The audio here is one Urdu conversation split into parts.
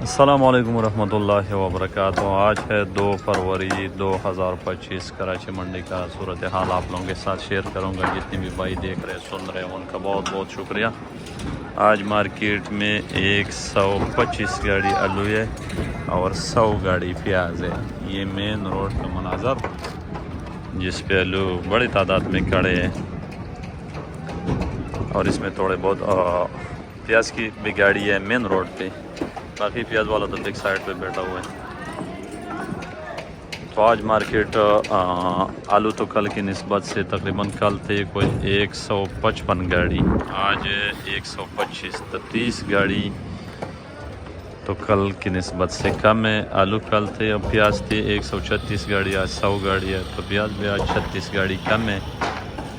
السلام علیکم ورحمۃ اللہ وبرکاتہ۔ آج ہے 2 فروری 2025۔ کراچی منڈی کا صورتحال آپ لوگوں کے ساتھ شیئر کروں گا۔ جتنے بھی بھائی دیکھ رہے سن رہے ہیں ان کا بہت بہت شکریہ۔ آج مارکیٹ میں 125 گاڑی آلو ہے اور 100 گاڑی پیاز ہے۔ یہ مین روڈ کا مناظر جس پہ آلو بڑی تعداد میں کھڑے ہیں، اور اس میں تھوڑے بہت پیاز کی بھی گاڑی ہے مین روڈ پہ۔ باقی پیاز والا تو ایک سائڈ پہ بیٹھا ہوا ہے۔ تو آج مارکیٹ آلو تو کل کی نسبت سے تقریباً کل تھے کوئی 155 گاڑی، آج 125، تو 30 گاڑی تو کل کی نسبت سے کم ہے۔ آلو کل تھے اور پیاز تھے 136 گاڑی، آج 100 گاڑی ہے، تو پیاز بھی آج 36 گاڑی کم ہے۔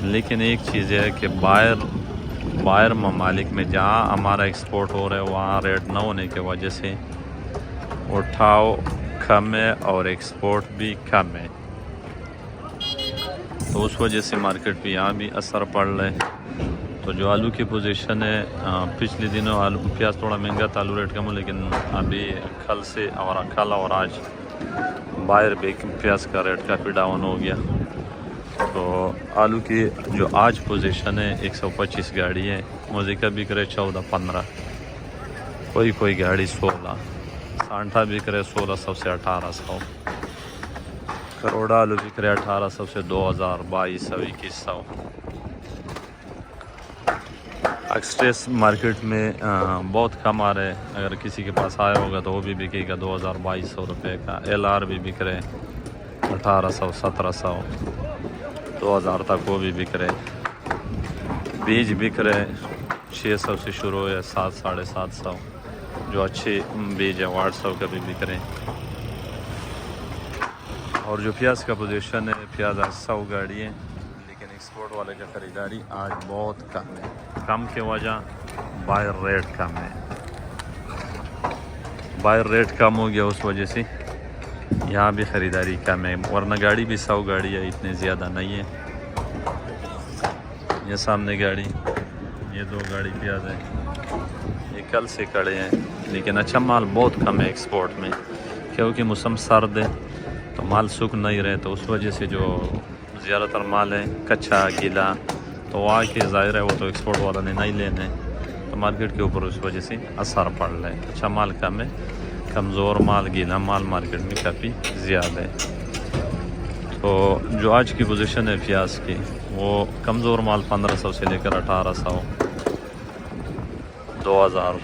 لیکن ایک چیز ہے کہ باہر ممالک میں جہاں ہمارا ایکسپورٹ ہو رہا ہے وہاں ریٹ نہ ہونے کی وجہ سے اٹھاؤ کم ہے اور ایکسپورٹ بھی کم ہے، تو اس وجہ سے مارکیٹ پہ یہاں بھی اثر پڑ رہا ہے۔ تو جو آلو کی پوزیشن ہے، پچھلے دنوں آلو پیاز تھوڑا مہنگا تھا، آلو ریٹ کم ہو، لیکن ابھی کل اور آج باہر بھی پیاز کا ریٹ کافی ڈاؤن ہو گیا۔ تو آلو کی جو آج پوزیشن ہے 125 گاڑی ہے، موزیکا بک رہے 14-15، کوئی گاڑی 16، سانٹا بک رہے 1600 سے 1800، کروڑا آلو بک رہے 1800 سے 2000، 2200، 2100۔ ایکسپریس مارکیٹ میں بہت کم آ رہے، اگر کسی کے پاس آیا ہوگا تو وہ بھی بکے گا 2200 روپے کا۔ ایل آر بھی بک رہے 1800، 1700، 2000 تک وہ بھی بک رہے۔ بیج بک رہے 600 سے شروع ہے، 700، 750، جو اچھے بیج ہے 800 کا بھی بک رہے۔ اور جو پیاز کا پوزیشن ہے، پیاز آج 100 گاڑی ہے، لیکن ایکسپورٹ والے کا خریداری آج بہت کم ہے۔ کم کی وجہ باہر ریٹ کم ہے، باہر ریٹ کم ہو گیا، اس وجہ سے یہاں بھی خریداری کم ہے، ورنہ گاڑی بھی 100 گاڑی ہے، اتنے زیادہ نہیں ہے۔ یہ سامنے گاڑی، یہ 2 گاڑی پیاز ہے، یہ کل سے کھڑے ہیں، لیکن اچھا مال بہت کم ہے ایکسپورٹ میں، کیونکہ موسم سرد ہے تو مال سوکھ نہیں رہے، تو اس وجہ سے جو زیادہ تر مال ہے کچا گیلا، تو وہاں کے ظاہر ہے وہ تو ایکسپورٹ والا نے نہیں لینے، تو مارکیٹ کے اوپر اس وجہ سے اثر پڑ رہا ہے۔ اچھا مال کم ہے، کمزور مال گیلا مال مارکیٹ میں کافی زیادہ ہے۔ تو جو آج کی پوزیشن ہے پیاز کی، وہ کمزور مال 1500 سے لے کر 1800، 2000،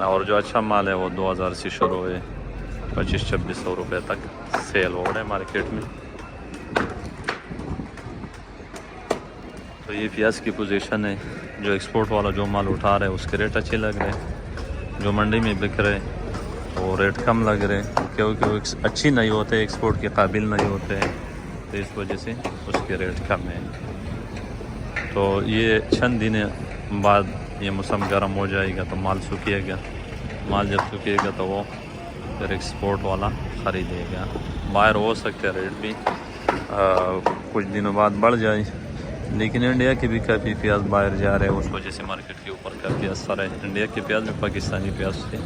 اور جو اچھا مال ہے وہ 2000 سے شروع ہے، 2500-2600 روپے تک سیل ہو رہے ہیں مارکیٹ میں۔ تو یہ پیاز کی پوزیشن ہے، جو ایکسپورٹ والا جو مال اٹھا رہے ہیں اس کے ریٹ اچھے لگ رہے ہیں، جو منڈی میں بک رہے وہ ریٹ کم لگ رہے، کیونکہ وہ اچھی نہیں ہوتے، ایکسپورٹ کے قابل نہیں ہوتے، تو اس وجہ سے اس کے ریٹ کم ہیں۔ تو یہ چند دن بعد یہ موسم گرم ہو جائے گا تو مال سوکھے گا، مال جب سوکھے گا تو وہ پھر ایکسپورٹ والا خریدے گا۔ باہر ہو سکتا ہے ریٹ بھی کچھ دنوں بعد بڑھ جائے، لیکن انڈیا کے بھی کافی پیاز باہر جا رہے ہیں، اس وجہ سے مارکیٹ کے اوپر کافی اثر ہے۔ انڈیا کے پیاز میں پاکستانی پیاز سے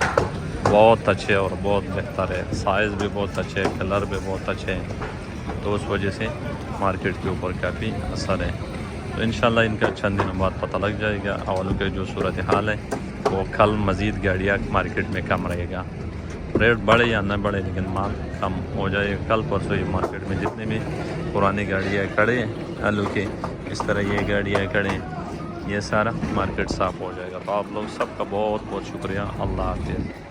بہت اچھے اور بہت بہتر ہے، سائز بھی بہت اچھے ہے، کلر بھی بہت اچھے ہیں، تو اس وجہ سے مارکیٹ کے اوپر کافی اثر ہے۔ تو انشاءاللہ ان کا چند دنوں بعد پتہ لگ جائے گا۔ اولو کے جو صورتحال ہے وہ کل مزید گاڑیاں مارکیٹ میں کم رہے گا، ریٹ بڑھے یا نہ بڑھے، لیکن مال کم ہو جائے گا۔ کل پرسوں یہ مارکیٹ میں جتنے بھی پرانی گاڑیاں کھڑے ہیں آلو کے، اس طرح یہ گاڑیاں کھڑے ہیں، یہ سارا مارکیٹ صاف ہو جائے گا۔ تو آپ لوگ سب کا بہت بہت شکریہ۔ اللہ حافظ۔